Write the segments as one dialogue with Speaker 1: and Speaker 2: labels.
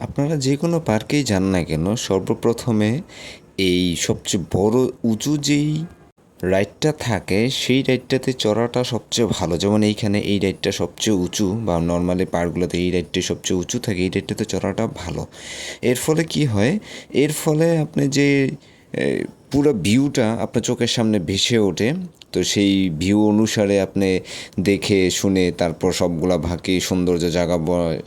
Speaker 1: আপনারা যে কোনো পার্কেই যান না কেন সর্বপ্রথমে এই সবচেয়ে বড় উঁচু যেই রাইডটা থাকে সেই রাইডটাতে চড়াটা সবচেয়ে ভালো। যেমন এইখানে এই রাইডটা সবচেয়ে উঁচু, বা নর্মালি পার্কগুলোতে এই রাইডটাই সবচেয়ে উঁচু থাকে, এই রাইডটাতে চড়াটা ভালো। এর ফলে কি হয়, এর ফলে আপনি যে এ, পুরো ভিউটা আপনার চোখের সামনে ভেসে ওঠে। তো সেই ভিউ অনুসারে আপনি দেখে শুনে তারপর সবগুলা বাকি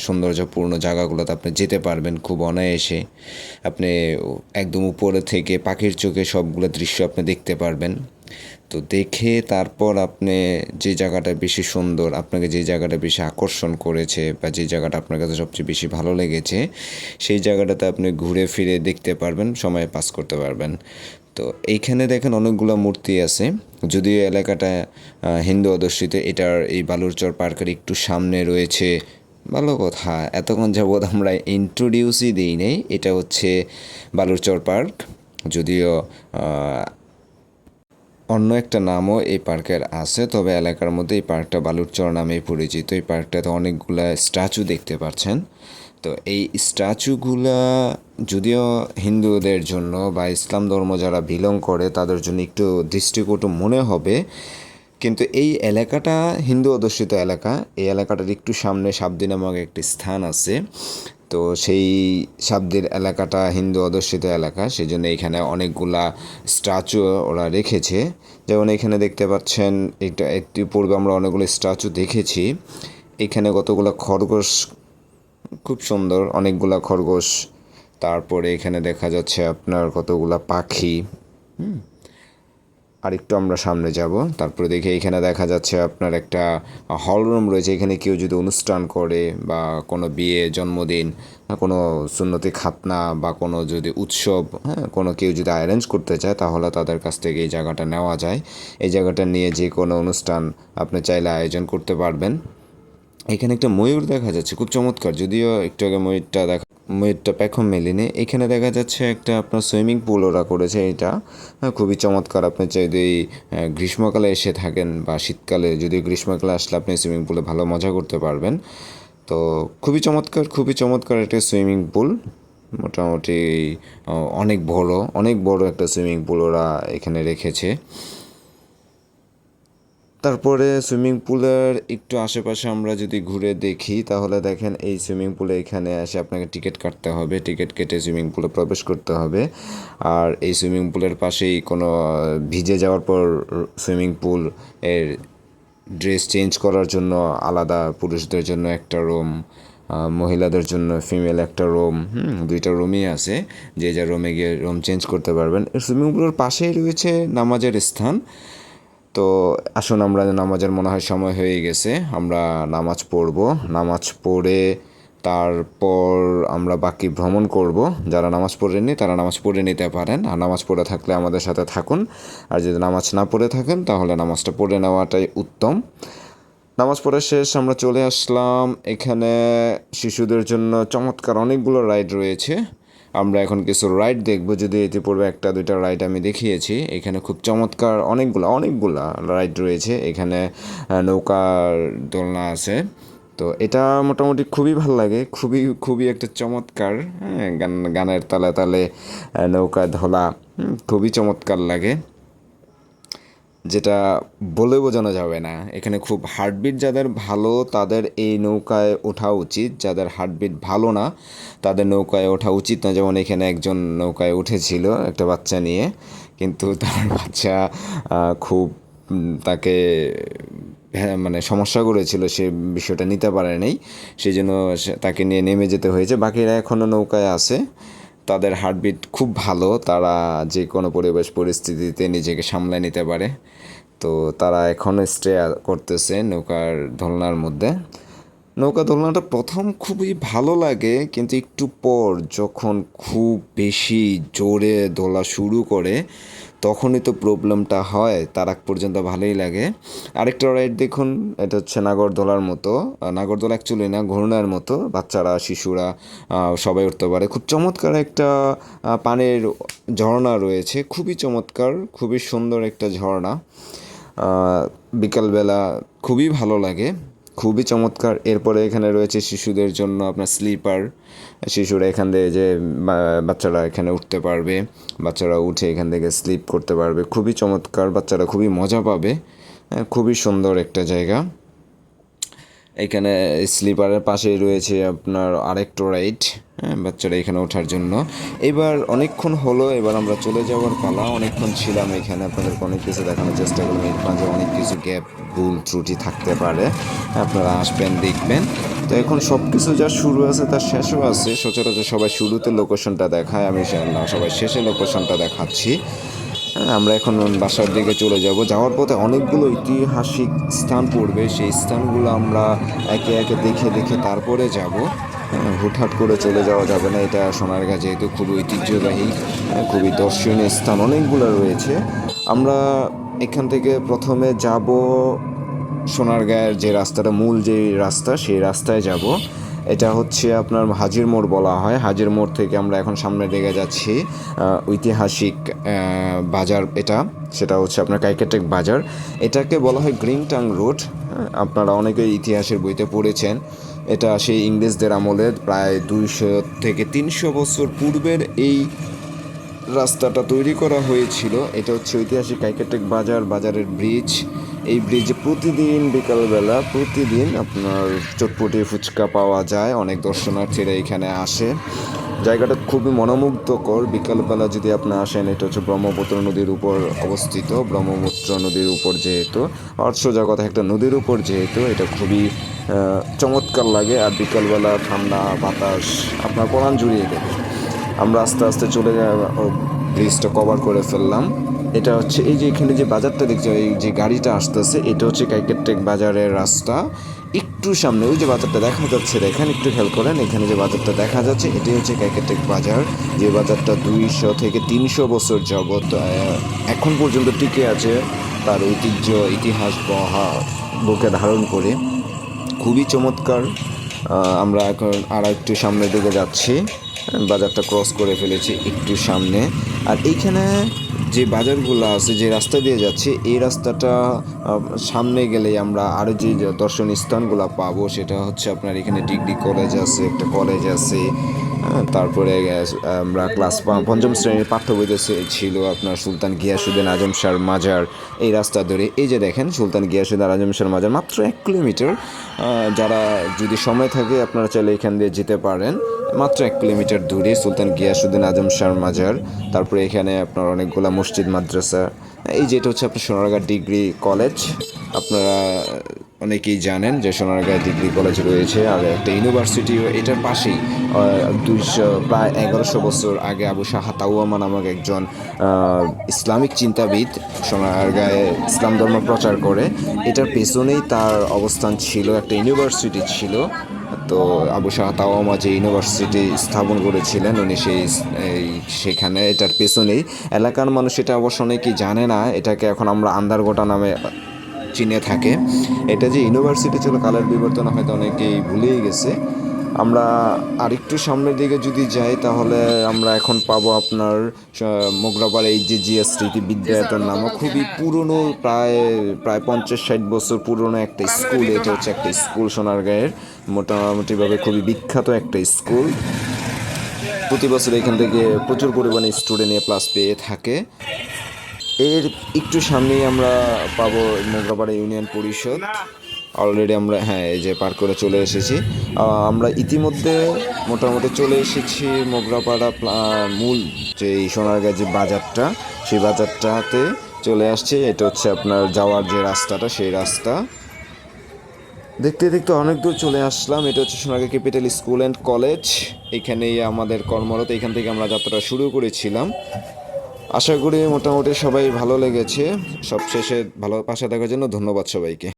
Speaker 1: সৌন্দর্যপূর্ণ জায়গাগুলোতে আপনি যেতে পারবেন খুব অনায়াসে। আপনি একদম উপরে থেকে পাখির চোখে সবগুলো দৃশ্য আপনি দেখতে পারবেন। তো দেখে তারপর আপনি যে জায়গাটা বেশি সুন্দর, আপনাকে যে জায়গাটা বেশি আকর্ষণ করেছে বা যে জায়গাটা আপনার কাছে সবচেয়ে বেশি ভালো লেগেছে, সেই জায়গাটাতে আপনি ঘুরে ফিরে দেখতে পারবেন, সময় পাস করতে পারবেন। তো এইখানে দেখেন অনেকগুলো মূর্তি আছে। যদিও এলাকাটা হিন্দু অধ্যুষিত, এটার এই বালুরচর পার্কের একটু সামনে রয়েছে। ভালো কথা, এতক্ষণ যাবৎ আমরা ইন্ট্রোডিউসই দিই নেই, এটা হচ্ছে বালুরচর পার্ক। যদিও অন্য একটা নামও এই পার্কের আছে, তবে এলাকার মধ্যে এই পার্কটা বালুরচর নামেই পরিচিত। এই পার্কটাতে অনেকগুলা স্ট্যাচু দেখতে পাচ্ছেন। তো এই স্ট্যাচুগুলা যদিও হিন্দুদের জন্য বা ইসলাম ধর্ম যারা বিলং করে তাদের জন্য একটু দৃষ্টিকটু মনে হবে, কিন্তু এই এলাকাটা হিন্দু অধ্যুষিত এলাকা। এই এলাকাটার একটু সামনে সাবদি নামক একটি স্থান আছে। তো সেই সাবদির এলাকাটা হিন্দু অধ্যুষিত এলাকা, সেই জন্য এখানে অনেকগুলা স্ট্যাচু ওরা রেখেছে। যেমন এখানে দেখতে পাচ্ছেন, এটা একটু পূর্বে আমরা অনেকগুলো স্ট্যাচু দেখেছি। এখানে কতগুলো খরগোশ, খুব সুন্দর অনেকগুলা খরগোশ। তারপরে এখানে দেখা যাচ্ছে আপনার কতগুলা পাখি। আরেকটু আমরা সামনে যাব, তারপরে দেখি এখানে দেখা যাচ্ছে আপনার একটা হল রুম রয়েছে। এখানে কেউ যদি অনুষ্ঠান করে বা কোনো বিয়ে, জন্মদিন, কোনো সুন্নতি খাতনা বা কোনো যদি উৎসব, কোনো কেউ যদি অ্যারেঞ্জ করতে চায় তাহলে তাদের কাছ থেকে এই জায়গাটা নেওয়া যায়। এই জায়গাটা নিয়ে যে কোনো অনুষ্ঠান আপনি চাইলে আয়োজন করতে পারবেন। এখানে একটা ময়ূর দেখা যাচ্ছে, খুব চমৎকার। যদিও একটু আগে ময়ূরটা পেখম মেলেনি। এখানে দেখা যাচ্ছে একটা আপনার সুইমিং পুল ওরা করেছে, এটা খুবই চমৎকার। আপনি যদি গ্রীষ্মকালে এসে থাকেন বা শীতকালে, যদি গ্রীষ্মকালে আসলে আপনি সুইমিং পুলে ভালো মজা করতে পারবেন। তো খুবই চমৎকার, খুবই চমৎকার একটা সুইমিং পুল। মোটামুটি অনেক বড় একটা সুইমিং পুল ওরা এখানে রেখেছে। তারপরে সুইমিং পুলের একটু আশেপাশে আমরা যদি ঘুরে দেখি তাহলে দেখেন এই সুইমিং পুলে এখানে এসে আপনাকে টিকিট কাটতে হবে, টিকিট কেটে সুইমিং পুলে প্রবেশ করতে হবে। আর এই সুইমিং পুলের পাশেই কোনো ভিজে যাওয়ার পর সুইমিং পুল এর ড্রেস চেঞ্জ করার জন্য আলাদা, পুরুষদের জন্য একটা রুম, মহিলাদের জন্য ফিমেল একটা রুম, দুইটা রুমই আছে। যে যা রুমে গিয়ে রুম চেঞ্জ করতে পারবেন। সুইমিং পুলের পাশেই রয়েছে নামাজের স্থান। তো আসুন, আমরা নামাজের মনে হয় সময় হয়ে গেছে, আমরা নামাজ পড়ব। নামাজ পড়ে তারপর আমরা বাকি ভ্রমণ করব। যারা নামাজ পড়েননি তারা নামাজ পড়ে নিতে পারেন, আর নামাজ পড়ে থাকলে আমাদের সাথে থাকুন। আর যদি নামাজ না পড়ে থাকেন তাহলে নামাজটা পড়ে নেওয়াটাই উত্তম। নামাজ পড়া শেষ, আমরা চলে আসলাম এখানে। শিশুদের জন্য চমৎকার অনেকগুলো রাইড রয়েছে। আমরা এখন কিছু রাইড দেখব, যদি ইতিপূর্বে একটা দুইটা রাইড আমি দেখিয়েছি। এখানে খুব চমৎকার অনেকগুলা রাইড রয়েছে। এখানে নৌকার দোলনা আছে। তো এটা মোটামুটি খুবই ভালো লাগে, খুবই খুবই একটা চমৎকার। গানের তালে তালে নৌকা ধোলা খুবই চমৎকার লাগে, যেটা বলে বোঝানো যাবে না। এখানে খুব হার্টবিট যাদের ভালো তাদের এই নৌকায় ওঠা উচিত, যাদের হার্টবিট ভালো না তাদের নৌকায় ওঠা উচিত না। যেমন এখানে একজন নৌকায় উঠেছিল একটা বাচ্চা নিয়ে, কিন্তু তার বাচ্চা খুব তাকে মানে সমস্যা করেছিল, সে বিষয়টা নিতে পারে নাই, সেই জন্য তাকে নিয়ে নেমে যেতে হয়েছে। বাকিরা এখনও নৌকায় আছে, তাদের হার্টবিট খুব ভালো, তারা যে কোনো পরিবেশ পরিস্থিতিতে নিজেকে সামলায় নিতে পারে। তো তারা এখনও স্টে করতেছে নৌকার দোলনার মধ্যে। নৌকা দোলনাটা প্রথম খুবই ভালো লাগে, কিন্তু একটু পর যখন খুব বেশি জোরে দোলা শুরু করে তখনই তো প্রবলেমটা হয়। তার আগ পর্যন্ত ভালোই লাগে। আরেকটা রাইড দেখুন, এটা হচ্ছে নাগরদোলার মতো। নাগরদোলা অ্যাকচুয়ালি না, ঘূর্ণার মতো, বাচ্চারা শিশুরা সবাই উঠতে পারে। খুব চমৎকার একটা পানির ঝর্ণা রয়েছে, খুবই চমৎকার, খুবই সুন্দর একটা ঝর্ণা। বিকালবেলা খুবই ভালো লাগে। খুবই চমৎকার। এরপরে এখানে রয়েছে শিশুদের জন্য আপনার স্লিপার, শিশুরা এখান থেকে যে বাচ্চারা এখানে উঠতে পারবে, বাচ্চারা উঠে এখান থেকে স্লিপ করতে পারবে, খুবই চমৎকার, বাচ্চারা খুবই মজা পাবে, খুবই সুন্দর একটা জায়গা। এখানে স্লিপারের পাশেই রয়েছে আপনার আরেকটা রাইড, বাচ্চারা এখানে ওঠার জন্য। এবার অনেকক্ষণ হলো, এবার আমরা চলে যাওয়ার পালা। অনেকক্ষণ ছিলাম এখানে, আপনাদেরকে অনেক কিছু দেখানোর চেষ্টা করলাম। এর মাঝে অনেক কিছু গ্যাপ, ভুল ত্রুটি থাকতে পারে, আপনারা আসবেন দেখবেন। তো এখন সব কিছু যা শুরু আছে তার শেষও আছে। সচরাচর সবাই শুরুতে লোকেশনটা দেখায়, আমি সবাই শেষে লোকেশনটা দেখাচ্ছি। আমরা এখন বাসার দিকে চলে যাব। যাওয়ার পথে অনেকগুলো ঐতিহাসিক স্থান পড়বে, সেই স্থানগুলো আমরা একে একে দেখে দেখে তারপরে যাব। হুটহাট করে চলে যাওয়া যাবে না, এটা সোনারগাঁ যেহেতু খুবই ঐতিহ্যবাহী, খুবই দর্শনীয় স্থান অনেকগুলো রয়েছে। আমরা এখান থেকে প্রথমে যাব সোনারগাঁয়ের যে রাস্তাটা, মূল যে রাস্তা, সেই রাস্তায় যাব। এটা হচ্ছে আপনার হাজির মোড় বলা হয়। হাজির মোড় থেকে আমরা এখন সামনের দিকে যাচ্ছি ঐতিহাসিক বাজার, সেটা হচ্ছে আপনার কাইকেটেক বাজার। এটাকে বলা হয় গ্রিনটাং রোড। আপনারা অনেকেই ইতিহাসের বইতে পড়েছেন। এটা সেই ইংরেজদের আমলে প্রায় 200 থেকে 300 বছর পূর্বের এই রাস্তাটা তৈরি করা হয়েছিল। এটা হচ্ছে ঐতিহাসিক কাইকেটেক বাজার, বাজারের ব্রিজ। এই ব্রিজে প্রতিদিন বিকালবেলা প্রতিদিন আপনার চটপটি ফুচকা পাওয়া যায়, অনেক দর্শনার্থীরা এখানে আসে। জায়গাটা খুবই মনোমুগ্ধকর। বিকালবেলা যদি আপনি আসেন, এটা হচ্ছে ব্রহ্মপুত্র নদীর উপর অবস্থিত। ব্রহ্মপুত্র নদীর উপর যেহেতু, সোজা কথা একটা নদীর উপর যেহেতু, এটা খুবই চমৎকার লাগে। আর বিকালবেলা ঠান্ডা বাতাস আপনার প্রাণ জুড়িয়ে দেবে। আমরা আস্তে আস্তে চলে ব্রিজটা কভার করে ফেললাম। এটা হচ্ছে এই যে এখানে যে বাজারটা দেখছি, এই যে গাড়িটা আসতেছে, এটা হচ্ছে কাইকেটেক বাজারের রাস্তা। একটু সামনে ওই যে বাজারটা দেখা যাচ্ছে, দেখেন একটু খেয়াল করেন, এখানে যে বাজারটা দেখা যাচ্ছে এটাই হচ্ছে কাইকেটেক বাজার। যে বাজারটা 200 থেকে 300 বছর যাবত এখন পর্যন্ত টিকে আছে, তার ঐতিহ্য ইতিহাস বুকে ধারণ করে। খুবই চমৎকার। আমরা এখন আর একটু সামনের দিকে যাচ্ছি, বাজারটা ক্রস করে ফেলেছি একটু সামনে। আর এইখানে যে বাজারগুলো আছে, যে রাস্তা দিয়ে যাচ্ছে, এই রাস্তাটা সামনে গেলেই আমরা আরও যে দর্শনীয় স্থানগুলো পাবো, সেটা হচ্ছে আপনার এখানে ডিগ্রি কলেজ আছে, একটা কলেজ আছে। তারপরে আমরা ক্লাস 5ম শ্রেণীর পাঠ্য বইতে ছিল আপনার সুলতান গিয়াসুদ্দিন আজম শাহর মাজার। এই রাস্তা ধরে এই যে দেখেন সুলতান গিয়াসুদ্দিন আজম শাহর মাজার, মাত্র 1 কিলোমিটার। যারা যদি সময় থাকে আপনারা চাইলে এখান দিয়ে যেতে পারেন। মাত্র 1 কিলোমিটার দূরে সুলতান গিয়াসুদ্দিন আজম শাহর মাজার। তারপরে এখানে আপনার অনেকগুলো মসজিদ মাদ্রাসা। এই যেটা হচ্ছে আপনার সোনারগাঁ ডিগ্রি কলেজ। আপনারা অনেকেই জানেন যে সোনারগাঁ ডিগ্রি কলেজ রয়েছে, আর একটা ইউনিভার্সিটিও এটার পাশেই। প্রায় 1100 বছর আগে আবু শাহ তাওয়ামা নামক একজন ইসলামিক চিন্তাবিদ সোনারগাঁয়ে ইসলাম ধর্ম প্রচার করে। এটার পেছনেই তার অবস্থান ছিল, একটা ইউনিভার্সিটি ছিল। তো আবু শাহ তাওয়ামা যে ইউনিভার্সিটি স্থাপন করেছিলেন, উনি সেখানে এটার পেছনেই। এলাকার মানুষ এটা অবশ্য অনেকেই জানে না, এটাকে এখন আমরা আন্দারগোটা নামে চিনে থাকে। এটা যে ইউনিভার্সিটি ছিল, কালের বিবর্তনে হয়তো অনেকেই ভুলেই গেছে। আমরা আরেকটু সামনের দিকে যদি যাই, তাহলে আমরা এখন পাবো আপনার মোগরাপাড়া এই যে জিএস স্মৃতি বিদ্যায়তন নামক খুবই পুরনো, প্রায় 50-60 বছর পুরনো একটা স্কুল। এটা হচ্ছে একটা স্কুল সোনারগাঁয়ের, মোটামুটিভাবে খুবই বিখ্যাত একটা স্কুল। প্রতি বছর এখান থেকে প্রচুর পরিমাণে স্টুডেন্ট A+ পেয়ে থাকে। এর একটু সামনেই আমরা পাবো মোগরাপাড়া ইউনিয়ন পরিষদ। অলরেডি আমরা এই যে পার করে চলে এসেছি। আমরা ইতিমধ্যে মোটামুটি চলে এসেছি মোগরাপাড়া মূল যে সোনারগাঁ যে বাজারটা, সেই বাজারটাতে চলে আসছি। এটা হচ্ছে আপনার যাওয়ার যে রাস্তাটা, সেই রাস্তা। দেখতে দেখতে অনেক দূর চলে আসলাম। এটা হচ্ছে Sonargaon capital school and college. এখানেই আমাদের কর্মরত, এখান থেকে আমরা যাত্রা শুরু করেছিলাম। আশা করি মোটামুটি সবাই ভালো লেগেছে। সবশেষে ভালো পাশে থাকার জন্য ধন্যবাদ সবাইকে।